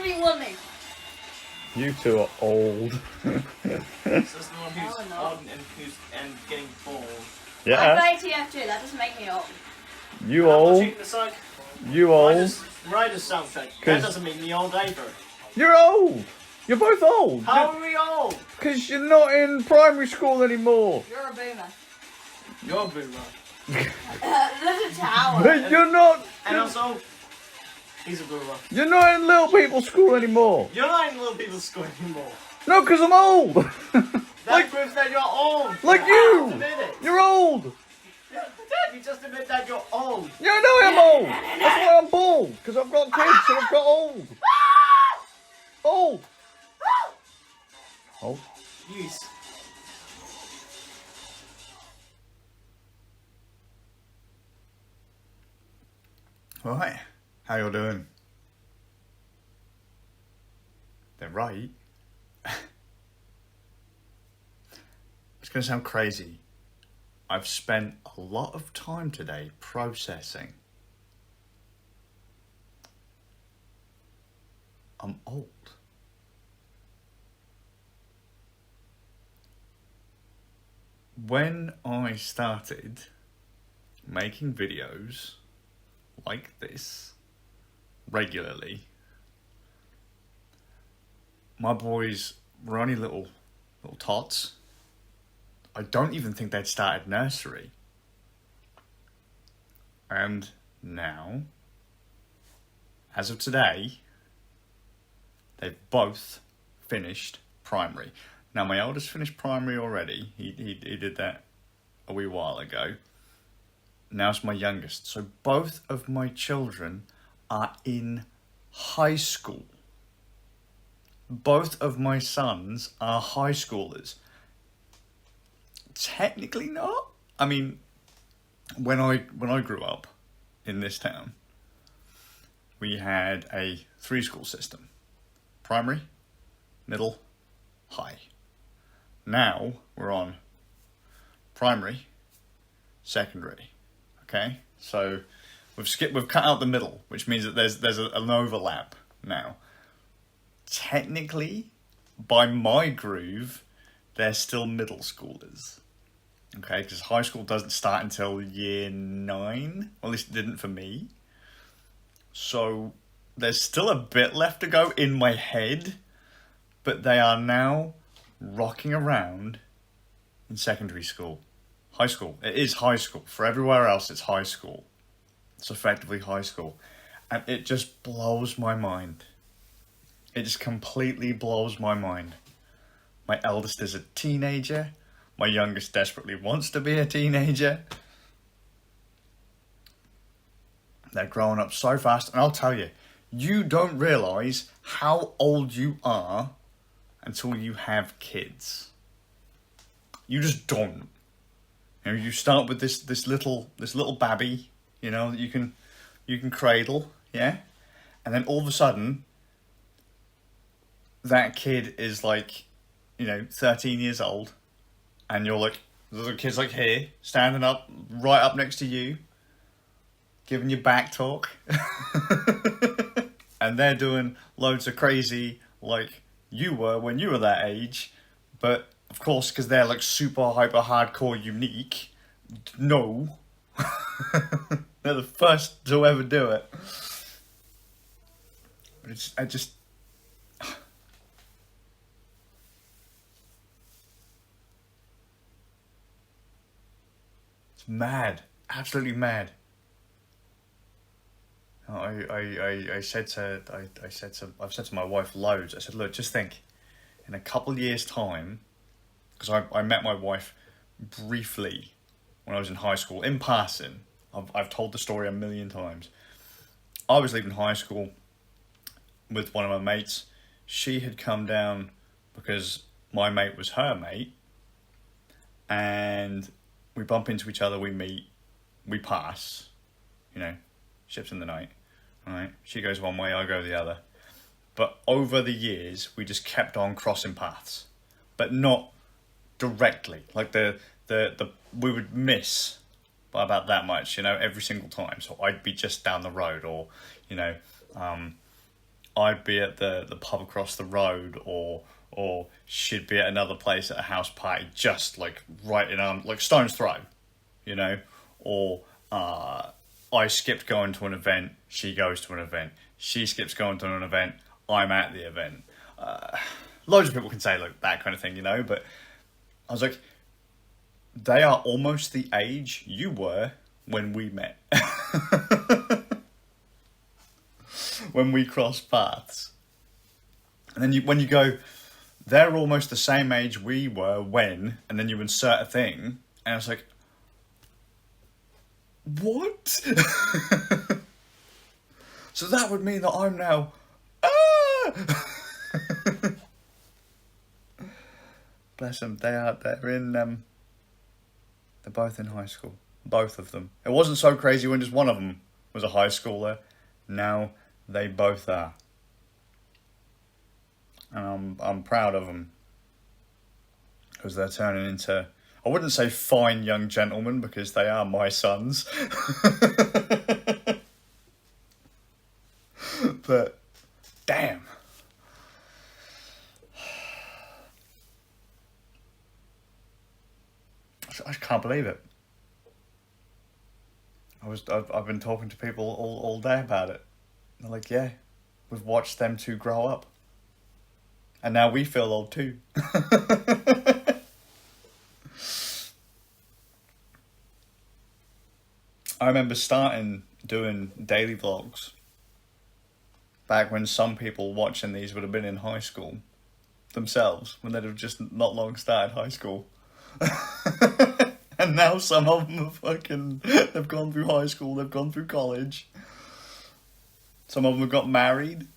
being lonely. You two are old. So that's the one who's old and getting bald. Yeah. I'm 80 too, that doesn't make me old. You old. You old. Riders soundtrack. That doesn't make me old either. You're old. You're both old. How are we old? Because you're not in primary school anymore. You're a boomer. You're a boomer. There's a tower. You're not. And also, he's a boomer. You're not in little people school anymore. You're not in little people's school anymore. No, because I'm old. That proves that you're old. Like you. Admit it. You're old. Dad, you just admit that you're old. Yeah, I know I'm old. That's why I'm bald. Because I've got kids, so I've got old. Old. Old. Yes. Right. How you doing? They're right. It's going to sound crazy. I've spent a lot of time today processing. I'm old. When I started making videos like this regularly, my boys were only little tots. I don't even think they'd started nursery. And now, as of today, they've both finished primary. Now, my eldest finished primary already. He did that a wee while ago. Now it's my youngest. So both of my children are in high school. Both of my sons are high schoolers. Technically not. I mean, when I grew up in this town, we had a 3-school system. Primary, middle, high. Now we're on primary, secondary. Okay? So we've cut out the middle, which means that there's an overlap now. Technically, by my groove, they're still middle schoolers. Okay, because high school doesn't start until year 9. Or at least it didn't for me. So there's still a bit left to go in my head. But they are now rocking around in secondary school. High school. It is high school. For everywhere else, it's high school. It's effectively high school. And it just blows my mind. It just completely blows my mind. My eldest is a teenager. My youngest desperately wants to be a teenager. They're growing up so fast. And I'll tell you, you don't realise how old you are until you have kids. You just don't. You know, you start with this little babby, you know, that you can cradle, yeah? And then all of a sudden, that kid is like, 13 years old. And you're like, the kid's like here, standing up, right up next to you, giving you back talk. And they're doing loads of crazy, like you were when you were that age. But, of course, because they're like super, hyper, hardcore, unique, no. They're the first to ever do it. But it's mad, absolutely mad. I've said to my wife loads. I said, look, just think, in a couple of years' time, because I met my wife briefly when I was in high school in passing. I've told the story a million times. I was leaving high school with one of my mates. She had come down because my mate was her mate, and we bump into each other, we meet, we pass, ships in the night, right? She goes one way, I go the other. But over the years, we just kept on crossing paths, but not directly. Like we would miss by about that much, every single time. So I'd be just down the road, or, I'd be at the pub across the road, or she'd be at another place at a house party, just like right in like stone's throw, you know, or I skipped going to an event, she goes to an event, she skips going to an event, I'm at the event. Loads of people can say like that kind of thing, you know, but I was like, they are almost the age you were when we met. When we crossed paths. And then when you go, they're almost the same age we were when, and then you insert a thing, and I was like, what? So that would mean that I'm now, Bless them, they're both in high school. Both of them. It wasn't so crazy when just one of them was a high schooler. Now they both are. And I'm proud of them. Because they're turning into, I wouldn't say fine young gentlemen, because they are my sons. But, damn. I can't believe it. I've been talking to people all day about it. They're like, yeah, we've watched them two grow up. And now we feel old too. I remember starting doing daily vlogs back when some people watching these would have been in high school themselves, when they'd have just not long started high school. And now some of them they've gone through high school, they've gone through college. Some of them have got married,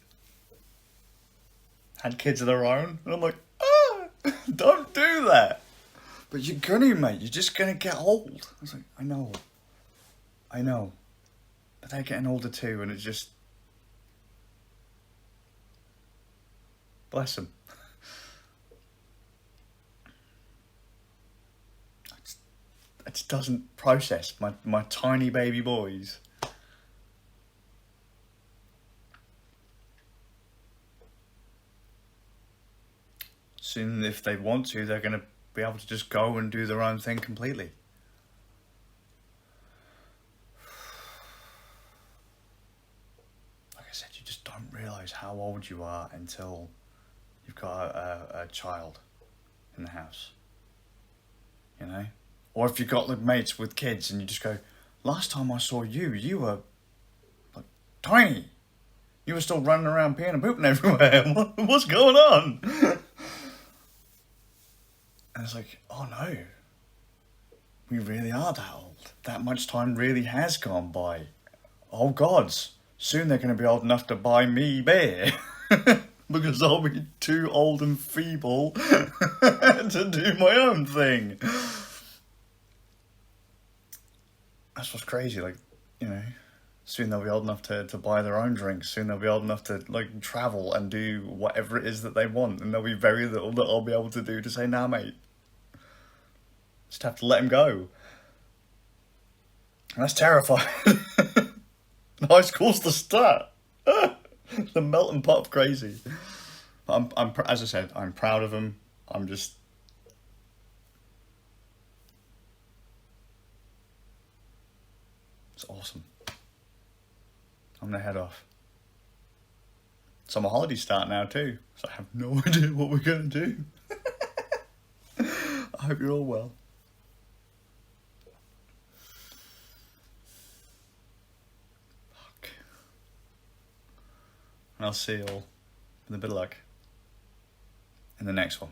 had kids of their own. And I'm like, don't do that. But you're gonna, mate. You're just gonna get old. I was like, I know. But they're getting older too, and it's just, bless them. It just doesn't process my tiny baby boys. Soon, if they want to, they're going to be able to just go and do their own thing completely. Like I said, you just don't realise how old you are until you've got a child in the house. You know? Or if you've got like mates with kids and you just go, last time I saw you, you were like tiny. You were still running around peeing and pooping everywhere. What's going on? And it's like, oh no. We really are that old. That much time really has gone by. Oh gods. Soon they're going to be old enough to buy me beer. Because I'll be too old and feeble to do my own thing. That's what's crazy, like, you know, soon they'll be old enough to buy their own drinks, soon they'll be old enough to, like, travel and do whatever it is that they want, and there'll be very little that I'll be able to do to say, nah, mate. Just have to let them go. And that's terrifying. High school's the start. The melting pot of crazy. But I'm, as I said, I'm proud of them. I'm just... It's awesome. I'm gonna head off. Summer holidays start now too, so I have no idea what we're gonna do. I hope you're all well. Fuck. And I'll see you all with a bit of luck in the next one.